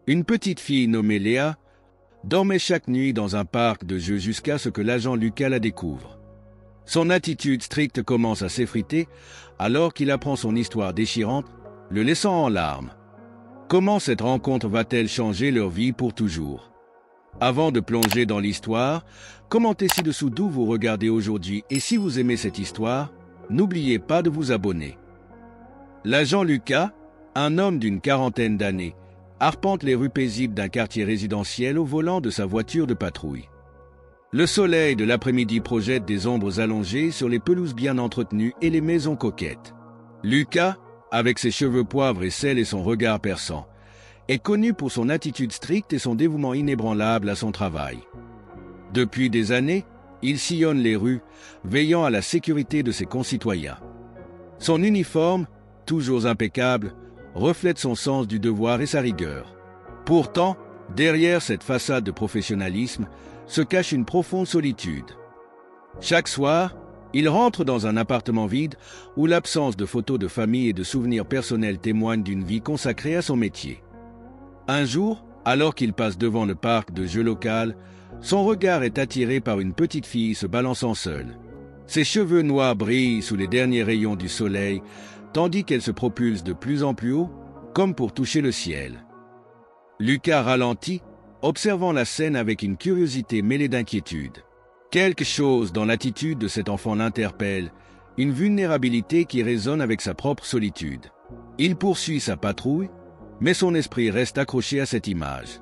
Une petite fille nommée Léa dormait chaque nuit dans un parc de jeux jusqu'à ce que l'agent Lucas la découvre. Son attitude stricte commence à s'effriter alors qu'il apprend son histoire déchirante, le laissant en larmes. Comment cette rencontre va-t-elle changer leur vie pour toujours? Avant de plonger dans l'histoire, commentez ci-dessous d'où vous regardez aujourd'hui et si vous aimez cette histoire, n'oubliez pas de vous abonner. L'agent Lucas, un homme d'une quarantaine d'années, arpente les rues paisibles d'un quartier résidentiel au volant de sa voiture de patrouille. Le soleil de l'après-midi projette des ombres allongées sur les pelouses bien entretenues et les maisons coquettes. Lucas, avec ses cheveux poivre et sel et son regard perçant, est connu pour son attitude stricte et son dévouement inébranlable à son travail. Depuis des années, il sillonne les rues, veillant à la sécurité de ses concitoyens. Son uniforme, toujours impeccable, reflète son sens du devoir et sa rigueur. Pourtant, derrière cette façade de professionnalisme, se cache une profonde solitude. Chaque soir, il rentre dans un appartement vide où l'absence de photos de famille et de souvenirs personnels témoigne d'une vie consacrée à son métier. Un jour, alors qu'il passe devant le parc de jeux local, son regard est attiré par une petite fille se balançant seule. Ses cheveux noirs brillent sous les derniers rayons du soleil, tandis qu'elle se propulse de plus en plus haut, comme pour toucher le ciel. Lucas ralentit, observant la scène avec une curiosité mêlée d'inquiétude. Quelque chose dans l'attitude de cet enfant l'interpelle, une vulnérabilité qui résonne avec sa propre solitude. Il poursuit sa patrouille, mais son esprit reste accroché à cette image.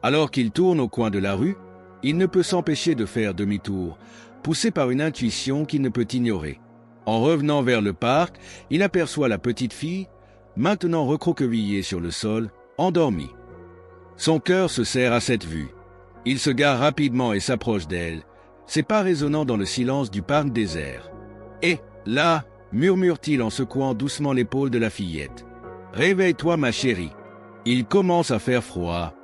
Alors qu'il tourne au coin de la rue, il ne peut s'empêcher de faire demi-tour, poussé par une intuition qu'il ne peut ignorer. En revenant vers le parc, il aperçoit la petite fille, maintenant recroquevillée sur le sol, endormie. Son cœur se serre à cette vue. Il se gare rapidement et s'approche d'elle, ses pas résonnant dans le silence du parc désert. « Et là !» murmure-t-il en secouant doucement l'épaule de la fillette. « Réveille-toi, ma chérie. » Il commence à faire froid.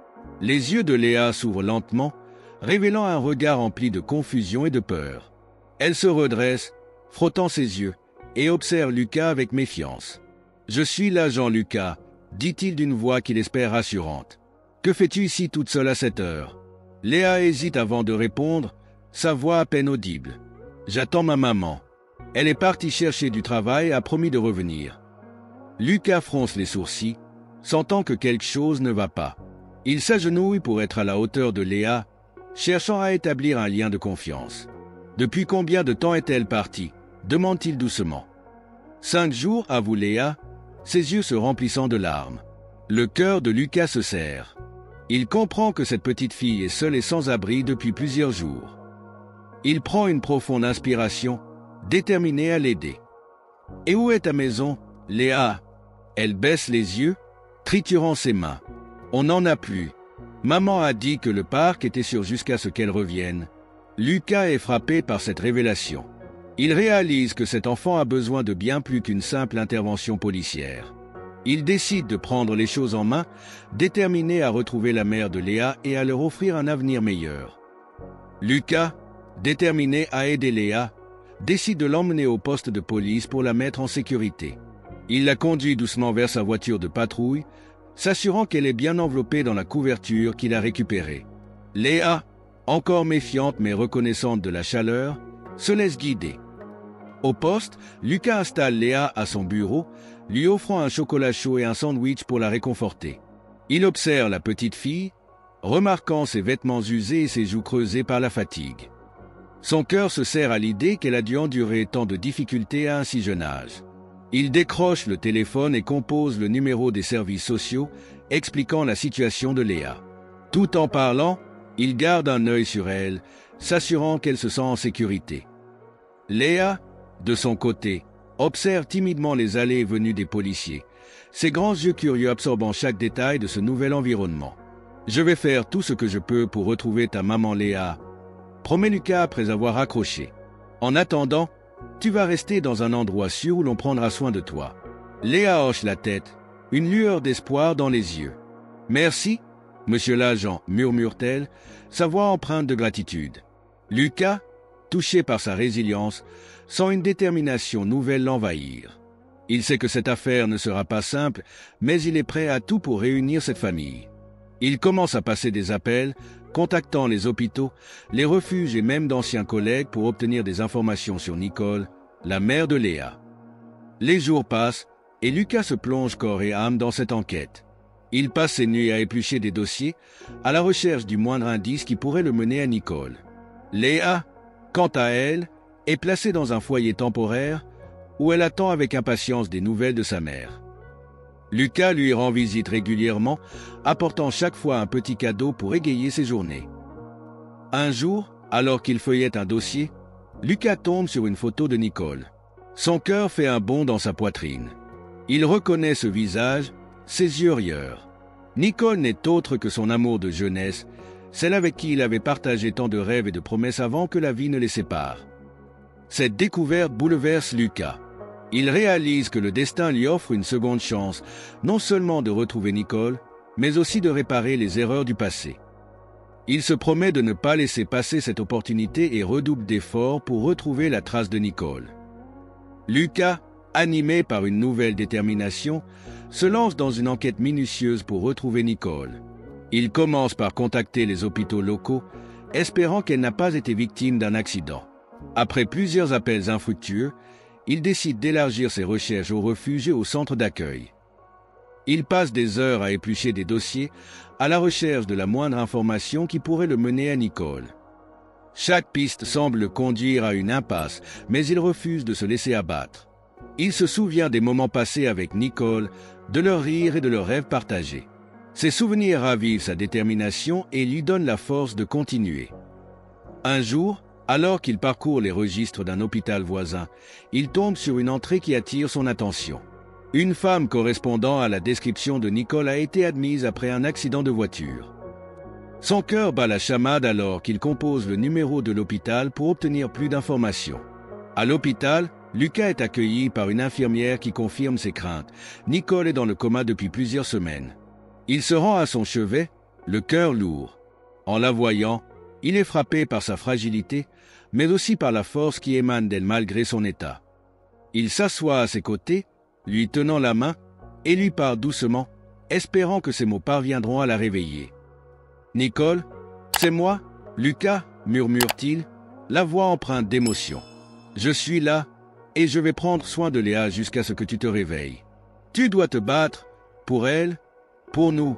Les yeux de Léa s'ouvrent lentement, révélant un regard empli de confusion et de peur. Elle se redresse, frottant ses yeux, et observe Lucas avec méfiance. « Je suis l'agent Lucas, » dit-il d'une voix qu'il espère rassurante. « Que fais-tu ici toute seule à cette heure ?» Léa hésite avant de répondre, sa voix à peine audible. « J'attends ma maman. Elle est partie chercher du travail et a promis de revenir. » Lucas fronce les sourcils, sentant que quelque chose ne va pas. Il s'agenouille pour être à la hauteur de Léa, cherchant à établir un lien de confiance. « Depuis combien de temps est-elle partie ?» demande-t-il doucement. « 5 jours, avoue Léa, ses yeux se remplissant de larmes. Le cœur de Lucas se serre. Il comprend que cette petite fille est seule et sans abri depuis plusieurs jours. Il prend une profonde inspiration, déterminé à l'aider. « Et où est ta maison, Léa ?» Elle baisse les yeux, triturant ses mains. « On n'en a plus. Maman a dit que le parc était sûr jusqu'à ce qu'elle revienne. » Lucas est frappé par cette révélation. Il réalise que cet enfant a besoin de bien plus qu'une simple intervention policière. Il décide de prendre les choses en main, déterminé à retrouver la mère de Léa et à leur offrir un avenir meilleur. Lucas, déterminé à aider Léa, décide de l'emmener au poste de police pour la mettre en sécurité. Il la conduit doucement vers sa voiture de patrouille, s'assurant qu'elle est bien enveloppée dans la couverture qu'il a récupérée. Léa, encore méfiante mais reconnaissante de la chaleur, se laisse guider. Au poste, Lucas installe Léa à son bureau, lui offrant un chocolat chaud et un sandwich pour la réconforter. Il observe la petite fille, remarquant ses vêtements usés et ses joues creusées par la fatigue. Son cœur se serre à l'idée qu'elle a dû endurer tant de difficultés à un si jeune âge. Il décroche le téléphone et compose le numéro des services sociaux, expliquant la situation de Léa. Tout en parlant, il garde un œil sur elle, s'assurant qu'elle se sent en sécurité. Léa, de son côté, observe timidement les allées et venues des policiers, ses grands yeux curieux absorbant chaque détail de ce nouvel environnement. « Je vais faire tout ce que je peux pour retrouver ta maman Léa », promet Lucas après avoir accroché. « En attendant, tu vas rester dans un endroit sûr où l'on prendra soin de toi. » Léa hoche la tête, une lueur d'espoir dans les yeux. « Merci, monsieur l'agent, » murmure-t-elle, sa voix empreinte de gratitude. Lucas, touché par sa résilience, sent une détermination nouvelle l'envahir. Il sait que cette affaire ne sera pas simple, mais il est prêt à tout pour réunir cette famille. Il commence à passer des appels, contactant les hôpitaux, les refuges et même d'anciens collègues pour obtenir des informations sur Nicole, la mère de Léa. Les jours passent et Lucas se plonge corps et âme dans cette enquête. Il passe ses nuits à éplucher des dossiers, à la recherche du moindre indice qui pourrait le mener à Nicole. Léa, quant à elle, est placée dans un foyer temporaire où elle attend avec impatience des nouvelles de sa mère. Lucas lui rend visite régulièrement, apportant chaque fois un petit cadeau pour égayer ses journées. Un jour, alors qu'il feuillette un dossier, Lucas tombe sur une photo de Nicole. Son cœur fait un bond dans sa poitrine. Il reconnaît ce visage, ses yeux rieurs. Nicole n'est autre que son amour de jeunesse, celle avec qui il avait partagé tant de rêves et de promesses avant que la vie ne les sépare. Cette découverte bouleverse Lucas. Il réalise que le destin lui offre une seconde chance, non seulement de retrouver Nicole, mais aussi de réparer les erreurs du passé. Il se promet de ne pas laisser passer cette opportunité et redouble d'efforts pour retrouver la trace de Nicole. Lucas, animé par une nouvelle détermination, se lance dans une enquête minutieuse pour retrouver Nicole. Il commence par contacter les hôpitaux locaux, espérant qu'elle n'a pas été victime d'un accident. Après plusieurs appels infructueux, il décide d'élargir ses recherches aux refuges et aux centres d'accueil. Il passe des heures à éplucher des dossiers, à la recherche de la moindre information qui pourrait le mener à Nicole. Chaque piste semble le conduire à une impasse, mais il refuse de se laisser abattre. Il se souvient des moments passés avec Nicole, de leurs rires et de leurs rêves partagés. Ces souvenirs ravivent sa détermination et lui donnent la force de continuer. Un jour, alors qu'il parcourt les registres d'un hôpital voisin, il tombe sur une entrée qui attire son attention. Une femme correspondant à la description de Nicole a été admise après un accident de voiture. Son cœur bat la chamade alors qu'il compose le numéro de l'hôpital pour obtenir plus d'informations. À l'hôpital, Lucas est accueilli par une infirmière qui confirme ses craintes. Nicole est dans le coma depuis plusieurs semaines. Il se rend à son chevet, le cœur lourd. En la voyant, il est frappé par sa fragilité, mais aussi par la force qui émane d'elle malgré son état. Il s'assoit à ses côtés, lui tenant la main, et lui parle doucement, espérant que ses mots parviendront à la réveiller. « Nicole, c'est moi, Lucas » murmure-t-il, la voix empreinte d'émotion. « Je suis là, et je vais prendre soin de Léa jusqu'à ce que tu te réveilles. Tu dois te battre, pour elle, pour nous. »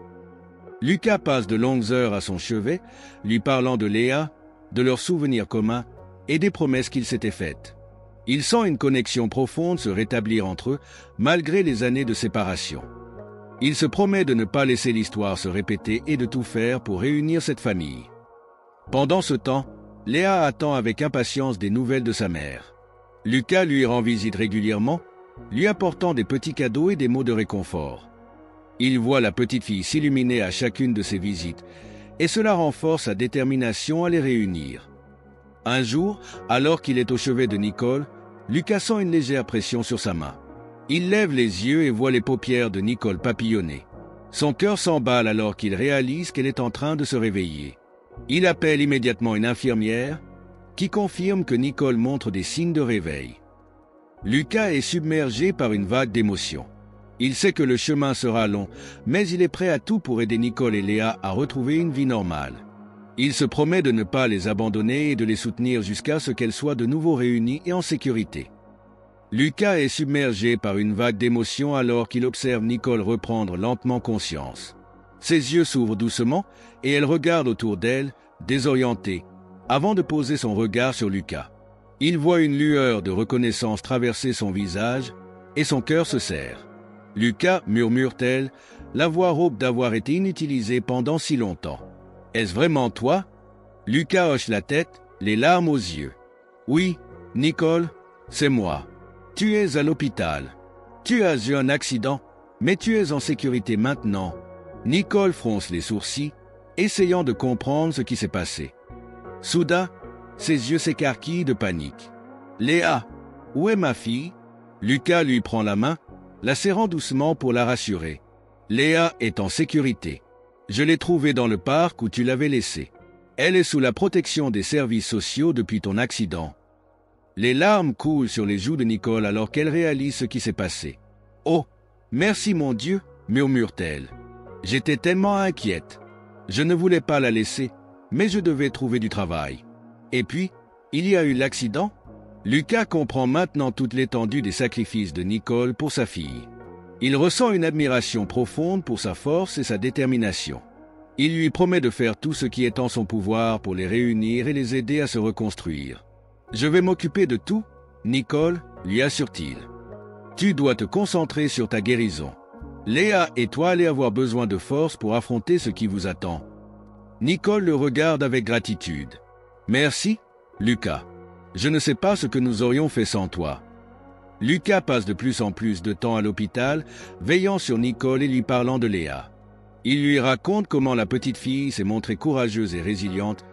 Lucas passe de longues heures à son chevet, lui parlant de Léa, de leurs souvenirs communs et des promesses qu'ils s'étaient faites. Il sent une connexion profonde se rétablir entre eux, malgré les années de séparation. Il se promet de ne pas laisser l'histoire se répéter et de tout faire pour réunir cette famille. Pendant ce temps, Léa attend avec impatience des nouvelles de sa mère. Lucas lui rend visite régulièrement, lui apportant des petits cadeaux et des mots de réconfort. Il voit la petite fille s'illuminer à chacune de ses visites, et cela renforce sa détermination à les réunir. Un jour, alors qu'il est au chevet de Nicole, Lucas sent une légère pression sur sa main. Il lève les yeux et voit les paupières de Nicole papillonner. Son cœur s'emballe alors qu'il réalise qu'elle est en train de se réveiller. Il appelle immédiatement une infirmière, qui confirme que Nicole montre des signes de réveil. Lucas est submergé par une vague d'émotions. Il sait que le chemin sera long, mais il est prêt à tout pour aider Nicole et Léa à retrouver une vie normale. Il se promet de ne pas les abandonner et de les soutenir jusqu'à ce qu'elles soient de nouveau réunies et en sécurité. Lucas est submergé par une vague d'émotions alors qu'il observe Nicole reprendre lentement conscience. Ses yeux s'ouvrent doucement et elle regarde autour d'elle, désorientée, avant de poser son regard sur Lucas. Il voit une lueur de reconnaissance traverser son visage et son cœur se serre. « Lucas » murmure-t-elle, la voix rauque d'avoir été inutilisée pendant si longtemps. « Est-ce vraiment toi ?» Lucas hoche la tête, les larmes aux yeux. « Oui, Nicole, c'est moi. Tu es à l'hôpital. Tu as eu un accident, mais tu es en sécurité maintenant. » Nicole fronce les sourcils, essayant de comprendre ce qui s'est passé. Soudain, ses yeux s'écarquillent de panique. « Léa, où est ma fille ?» Lucas lui prend la main, la serrant doucement pour la rassurer. « Léa est en sécurité. Je l'ai trouvée dans le parc où tu l'avais laissée. Elle est sous la protection des services sociaux depuis ton accident. » Les larmes coulent sur les joues de Nicole alors qu'elle réalise ce qui s'est passé. « Oh, merci mon Dieu » murmure-t-elle. « J'étais tellement inquiète. » Je ne voulais pas la laisser, mais je devais trouver du travail. Et puis, il y a eu l'accident. Lucas comprend maintenant toute l'étendue des sacrifices de Nicole pour sa fille. Il ressent une admiration profonde pour sa force et sa détermination. Il lui promet de faire tout ce qui est en son pouvoir pour les réunir et les aider à se reconstruire. « Je vais m'occuper de tout, Nicole, lui assure-t-il. Tu dois te concentrer sur ta guérison. Léa et toi allez avoir besoin de force pour affronter ce qui vous attend. » Nicole le regarde avec gratitude. « Merci, Lucas. Je ne sais pas ce que nous aurions fait sans toi. » Lucas passe de plus en plus de temps à l'hôpital, veillant sur Nicole et lui parlant de Léa. Il lui raconte comment la petite fille s'est montrée courageuse et résiliente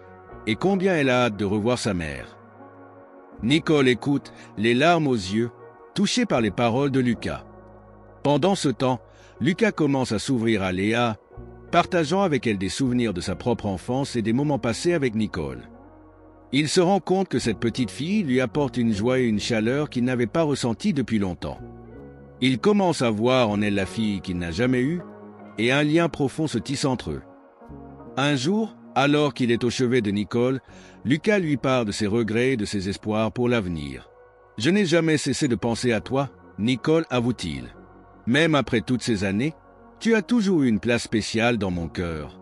et combien elle a hâte de revoir sa mère. Nicole écoute, les larmes aux yeux, touchée par les paroles de Lucas. Pendant ce temps, Lucas commence à s'ouvrir à Léa, partageant avec elle des souvenirs de sa propre enfance et des moments passés avec Nicole. Il se rend compte que cette petite fille lui apporte une joie et une chaleur qu'il n'avait pas ressenties depuis longtemps. Il commence à voir en elle la fille qu'il n'a jamais eue, et un lien profond se tisse entre eux. Un jour, alors qu'il est au chevet de Nicole, Lucas lui parle de ses regrets et de ses espoirs pour l'avenir. « Je n'ai jamais cessé de penser à toi, Nicole, avoue-t-il. Même après toutes ces années, tu as toujours eu une place spéciale dans mon cœur. »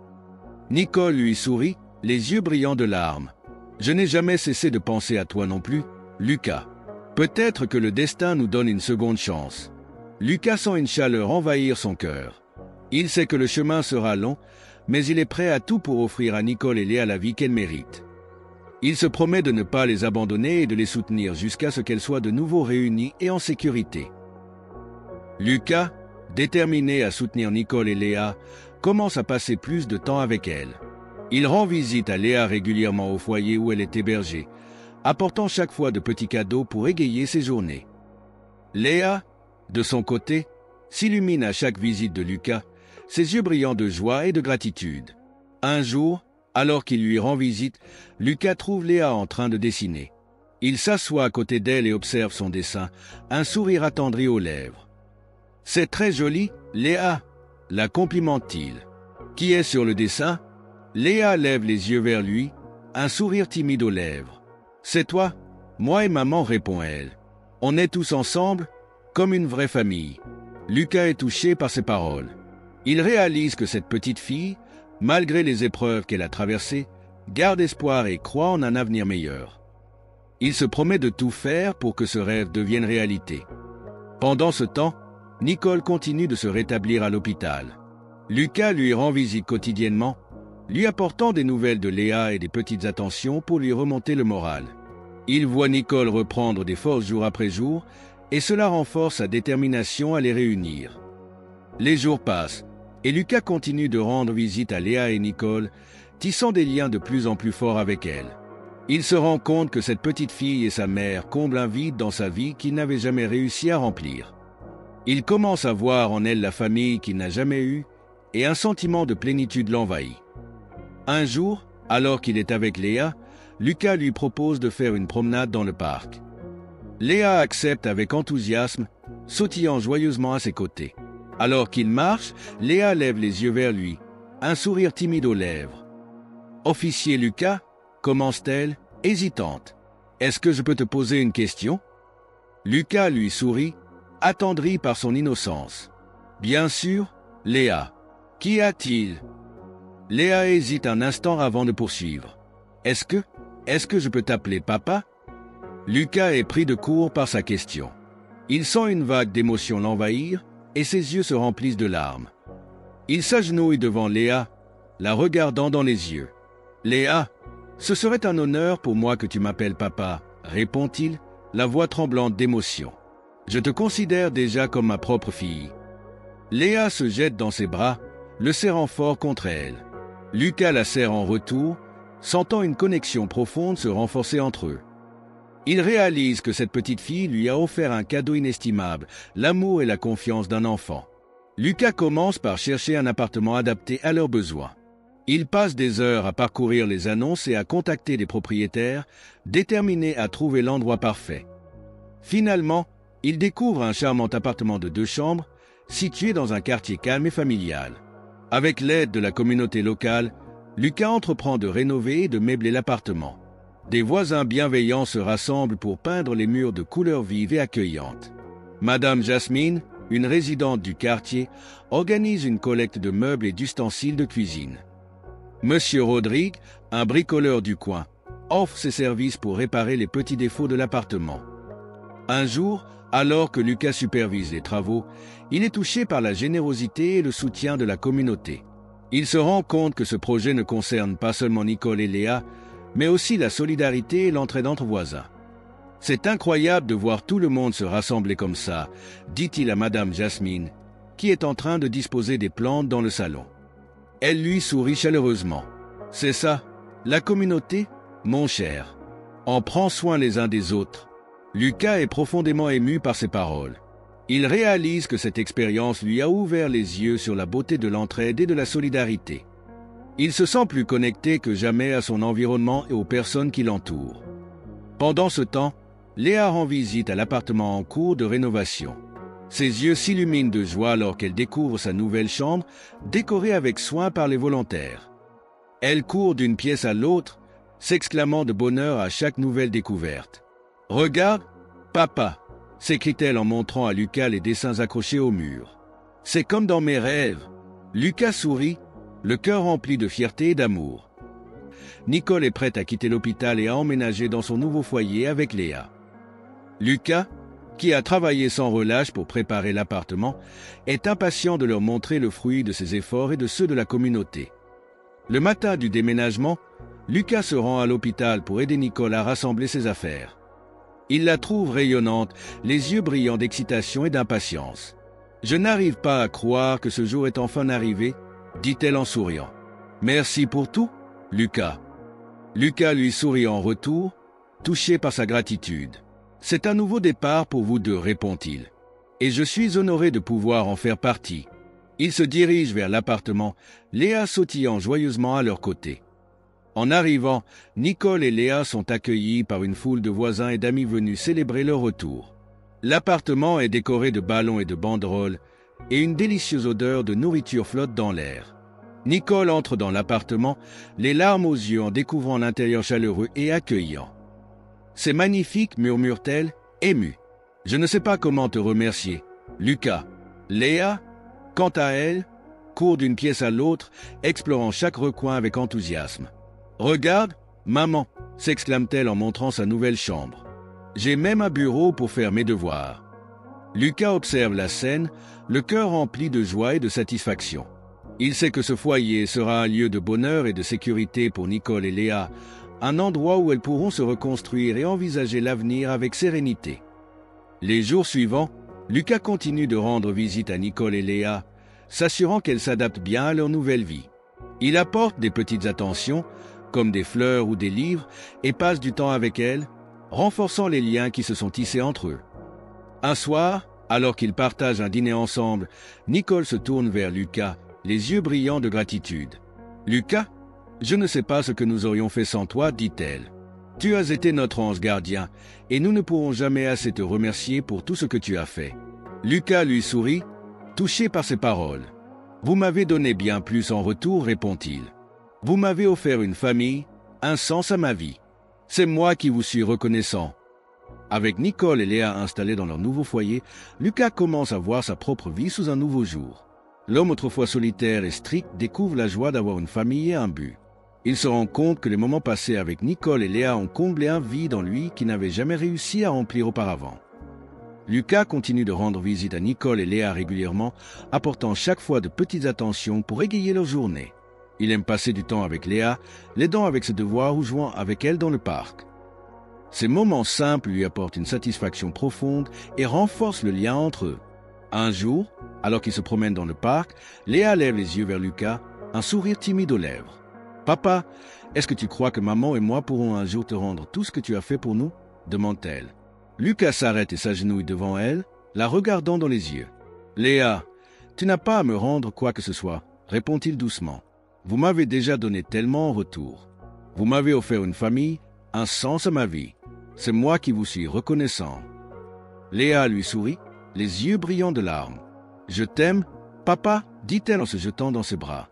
Nicole lui sourit, les yeux brillants de larmes. « Je n'ai jamais cessé de penser à toi non plus, Lucas. Peut-être que le destin nous donne une seconde chance. » Lucas sent une chaleur envahir son cœur. Il sait que le chemin sera long, mais il est prêt à tout pour offrir à Nicole et Léa la vie qu'elles méritent. Il se promet de ne pas les abandonner et de les soutenir jusqu'à ce qu'elles soient de nouveau réunies et en sécurité. Lucas, déterminé à soutenir Nicole et Léa, commence à passer plus de temps avec elles. Il rend visite à Léa régulièrement au foyer où elle est hébergée, apportant chaque fois de petits cadeaux pour égayer ses journées. Léa, de son côté, s'illumine à chaque visite de Lucas, ses yeux brillants de joie et de gratitude. Un jour, alors qu'il lui rend visite, Lucas trouve Léa en train de dessiner. Il s'assoit à côté d'elle et observe son dessin, un sourire attendri aux lèvres. « C'est très joli, Léa », la complimente-t-il. « Qui est sur le dessin ?» Léa lève les yeux vers lui, un sourire timide aux lèvres. « C'est toi, moi et maman, répond-elle. On est tous ensemble, comme une vraie famille. » Lucas est touché par ces paroles. Il réalise que cette petite fille, malgré les épreuves qu'elle a traversées, garde espoir et croit en un avenir meilleur. Il se promet de tout faire pour que ce rêve devienne réalité. Pendant ce temps, Nicole continue de se rétablir à l'hôpital. Lucas lui rend visite quotidiennement, lui apportant des nouvelles de Léa et des petites attentions pour lui remonter le moral. Il voit Nicole reprendre des forces jour après jour, et cela renforce sa détermination à les réunir. Les jours passent, et Lucas continue de rendre visite à Léa et Nicole, tissant des liens de plus en plus forts avec elles. Il se rend compte que cette petite fille et sa mère comblent un vide dans sa vie qu'il n'avait jamais réussi à remplir. Il commence à voir en elle la famille qu'il n'a jamais eue, et un sentiment de plénitude l'envahit. Un jour, alors qu'il est avec Léa, Lucas lui propose de faire une promenade dans le parc. Léa accepte avec enthousiasme, sautillant joyeusement à ses côtés. Alors qu'il marche, Léa lève les yeux vers lui, un sourire timide aux lèvres. « Officier Lucas » commence-t-elle, hésitante. « Est-ce que je peux te poser une question ?» Lucas lui sourit, attendri par son innocence. « Bien sûr, Léa. Qu'y a-t-il » Léa hésite un instant avant de poursuivre. « Est-ce que je peux t'appeler papa ?» Lucas est pris de court par sa question. Il sent une vague d'émotion l'envahir et ses yeux se remplissent de larmes. Il s'agenouille devant Léa, la regardant dans les yeux. « Léa, ce serait un honneur pour moi que tu m'appelles papa, » répond-il, la voix tremblante d'émotion. « Je te considère déjà comme ma propre fille. » Léa se jette dans ses bras, le serrant fort contre elle. Lucas la serre en retour, sentant une connexion profonde se renforcer entre eux. Il réalise que cette petite fille lui a offert un cadeau inestimable, l'amour et la confiance d'un enfant. Lucas commence par chercher un appartement adapté à leurs besoins. Il passe des heures à parcourir les annonces et à contacter des propriétaires, déterminés à trouver l'endroit parfait. Finalement, il découvre un charmant appartement de 2 chambres, situé dans un quartier calme et familial. Avec l'aide de la communauté locale, Lucas entreprend de rénover et de meubler l'appartement. Des voisins bienveillants se rassemblent pour peindre les murs de couleurs vives et accueillantes. Madame Jasmine, une résidente du quartier, organise une collecte de meubles et d'ustensiles de cuisine. Monsieur Rodrigue, un bricoleur du coin, offre ses services pour réparer les petits défauts de l'appartement. Un jour, alors que Lucas supervise les travaux, il est touché par la générosité et le soutien de la communauté. Il se rend compte que ce projet ne concerne pas seulement Nicole et Léa, mais aussi la solidarité et l'entraide entre voisins. « C'est incroyable de voir tout le monde se rassembler comme ça », dit-il à Madame Jasmine, qui est en train de disposer des plantes dans le salon. Elle lui sourit chaleureusement. « C'est ça, la communauté, mon cher. On prend soin les uns des autres. » Lucas est profondément ému par ces paroles. Il réalise que cette expérience lui a ouvert les yeux sur la beauté de l'entraide et de la solidarité. Il se sent plus connecté que jamais à son environnement et aux personnes qui l'entourent. Pendant ce temps, Léa rend visite à l'appartement en cours de rénovation. Ses yeux s'illuminent de joie alors qu'elle découvre sa nouvelle chambre, décorée avec soin par les volontaires. Elle court d'une pièce à l'autre, s'exclamant de bonheur à chaque nouvelle découverte. « Regarde, papa !» s'écrie-t-elle en montrant à Lucas les dessins accrochés au mur. « C'est comme dans mes rêves !» Lucas sourit, le cœur rempli de fierté et d'amour. Nicole est prête à quitter l'hôpital et à emménager dans son nouveau foyer avec Léa. Lucas, qui a travaillé sans relâche pour préparer l'appartement, est impatient de leur montrer le fruit de ses efforts et de ceux de la communauté. Le matin du déménagement, Lucas se rend à l'hôpital pour aider Nicole à rassembler ses affaires. Il la trouve rayonnante, les yeux brillants d'excitation et d'impatience. « Je n'arrive pas à croire que ce jour est enfin arrivé », dit-elle en souriant. « Merci pour tout, Lucas. » Lucas lui sourit en retour, touché par sa gratitude. « C'est un nouveau départ pour vous deux, répond-il. Et je suis honoré de pouvoir en faire partie. » Il se dirige vers l'appartement, Léa sautillant joyeusement à leur côté. En arrivant, Nicole et Léa sont accueillis par une foule de voisins et d'amis venus célébrer leur retour. L'appartement est décoré de ballons et de banderoles, et une délicieuse odeur de nourriture flotte dans l'air. Nicole entre dans l'appartement, les larmes aux yeux en découvrant l'intérieur chaleureux et accueillant. « C'est magnifique », murmure-t-elle, émue. « Je ne sais pas comment te remercier, Lucas. » Léa, quant à elle, court d'une pièce à l'autre, explorant chaque recoin avec enthousiasme. « Regarde, maman !» s'exclame-t-elle en montrant sa nouvelle chambre. « J'ai même un bureau pour faire mes devoirs. » Lucas observe la scène, le cœur rempli de joie et de satisfaction. Il sait que ce foyer sera un lieu de bonheur et de sécurité pour Nicole et Léa, un endroit où elles pourront se reconstruire et envisager l'avenir avec sérénité. Les jours suivants, Lucas continue de rendre visite à Nicole et Léa, s'assurant qu'elles s'adaptent bien à leur nouvelle vie. Il apporte des petites attentions, comme des fleurs ou des livres, et passe du temps avec elles, renforçant les liens qui se sont tissés entre eux. Un soir, alors qu'ils partagent un dîner ensemble, Nicole se tourne vers Lucas, les yeux brillants de gratitude. « Lucas, je ne sais pas ce que nous aurions fait sans toi, dit-elle. Tu as été notre ange gardien, et nous ne pourrons jamais assez te remercier pour tout ce que tu as fait. » Lucas lui sourit, touché par ses paroles. « Vous m'avez donné bien plus en retour, répond-il. Vous m'avez offert une famille, un sens à ma vie. C'est moi qui vous suis reconnaissant. » Avec Nicole et Léa installés dans leur nouveau foyer, Lucas commence à voir sa propre vie sous un nouveau jour. L'homme autrefois solitaire et strict découvre la joie d'avoir une famille et un but. Il se rend compte que les moments passés avec Nicole et Léa ont comblé un vide en lui qui n'avait jamais réussi à remplir auparavant. Lucas continue de rendre visite à Nicole et Léa régulièrement, apportant chaque fois de petites attentions pour égayer leur journée. Il aime passer du temps avec Léa, l'aidant avec ses devoirs ou jouant avec elle dans le parc. Ces moments simples lui apportent une satisfaction profonde et renforcent le lien entre eux. Un jour, alors qu'ils se promènent dans le parc, Léa lève les yeux vers Lucas, un sourire timide aux lèvres. « Papa, est-ce que tu crois que maman et moi pourrons un jour te rendre tout ce que tu as fait pour nous ?» demande-t-elle. Lucas s'arrête et s'agenouille devant elle, la regardant dans les yeux. « Léa, tu n'as pas à me rendre quoi que ce soit, » répond-il doucement. « Vous m'avez déjà donné tellement en retour. Vous m'avez offert une famille, un sens à ma vie. C'est moi qui vous suis reconnaissant. » Léa lui sourit, les yeux brillants de larmes. « Je t'aime, papa, dit-elle en se jetant dans ses bras.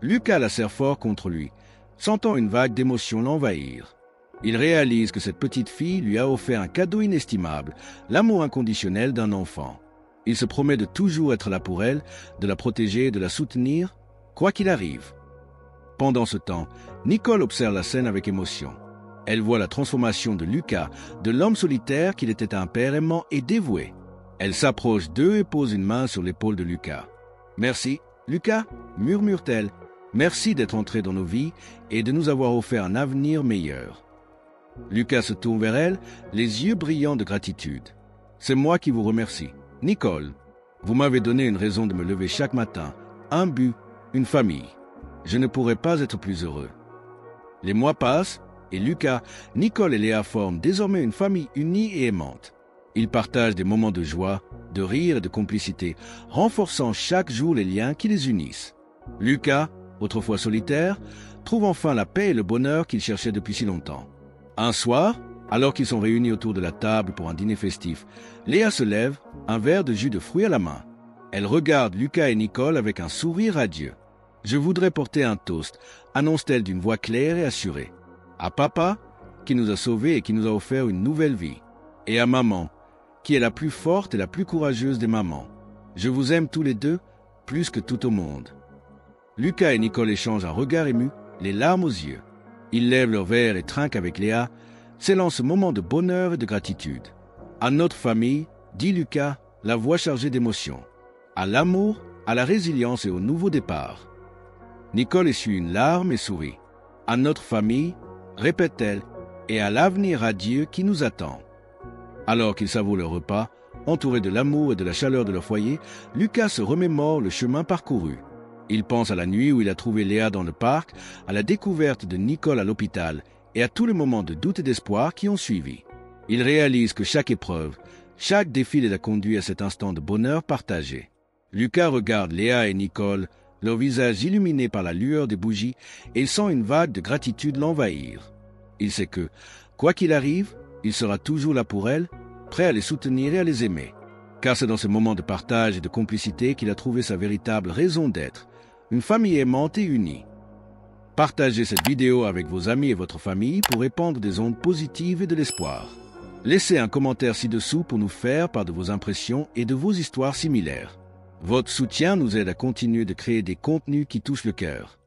Lucas la serre fort contre lui, sentant une vague d'émotion l'envahir. Il réalise que cette petite fille lui a offert un cadeau inestimable, l'amour inconditionnel d'un enfant. Il se promet de toujours être là pour elle, de la protéger et de la soutenir, quoi qu'il arrive. Pendant ce temps, Nicole observe la scène avec émotion. Elle voit la transformation de Lucas, de l'homme solitaire qu'il était un père aimant et dévoué. Elle s'approche d'eux et pose une main sur l'épaule de Lucas. « Merci, Lucas, murmure-t-elle. Merci d'être entré dans nos vies et de nous avoir offert un avenir meilleur. » Lucas se tourne vers elle, les yeux brillants de gratitude. « C'est moi qui vous remercie. Nicole, vous m'avez donné une raison de me lever chaque matin, un but, une famille. Je ne pourrais pas être plus heureux. » Les mois passent et Lucas, Nicole et Léa forment désormais une famille unie et aimante. Ils partagent des moments de joie, de rire et de complicité, renforçant chaque jour les liens qui les unissent. Lucas, autrefois solitaire, trouve enfin la paix et le bonheur qu'il cherchait depuis si longtemps. Un soir, alors qu'ils sont réunis autour de la table pour un dîner festif, Léa se lève, un verre de jus de fruits à la main. Elle regarde Lucas et Nicole avec un sourire radieux. « Je voudrais porter un toast », annonce-t-elle d'une voix claire et assurée. « À papa, qui nous a sauvés et qui nous a offert une nouvelle vie. Et à maman, qui est la plus forte et la plus courageuse des mamans. Je vous aime tous les deux, plus que tout au monde. » Lucas et Nicole échangent un regard ému, les larmes aux yeux. Ils lèvent leur verre et trinquent avec Léa, scellant ce moment de bonheur et de gratitude. « À notre famille, dit Lucas, la voix chargée d'émotion. À l'amour, à la résilience et au nouveau départ. » Nicole essuie une larme et sourit. « À notre famille, répète-t-elle, et à l'avenir radieux qui nous attend. » Alors qu'ils savourent leur repas, entourés de l'amour et de la chaleur de leur foyer, Lucas se remémore le chemin parcouru. Il pense à la nuit où il a trouvé Léa dans le parc, à la découverte de Nicole à l'hôpital et à tous les moments de doute et d'espoir qui ont suivi. Il réalise que chaque épreuve, chaque défi les a conduits à cet instant de bonheur partagé. Lucas regarde Léa et Nicole, leurs visages illuminés par la lueur des bougies, et il sent une vague de gratitude l'envahir. Il sait que, quoi qu'il arrive, il sera toujours là pour elles, prêt à les soutenir et à les aimer. Car c'est dans ces moments de partage et de complicité qu'il a trouvé sa véritable raison d'être, une famille aimante et unie. Partagez cette vidéo avec vos amis et votre famille pour répandre des ondes positives et de l'espoir. Laissez un commentaire ci-dessous pour nous faire part de vos impressions et de vos histoires similaires. Votre soutien nous aide à continuer de créer des contenus qui touchent le cœur.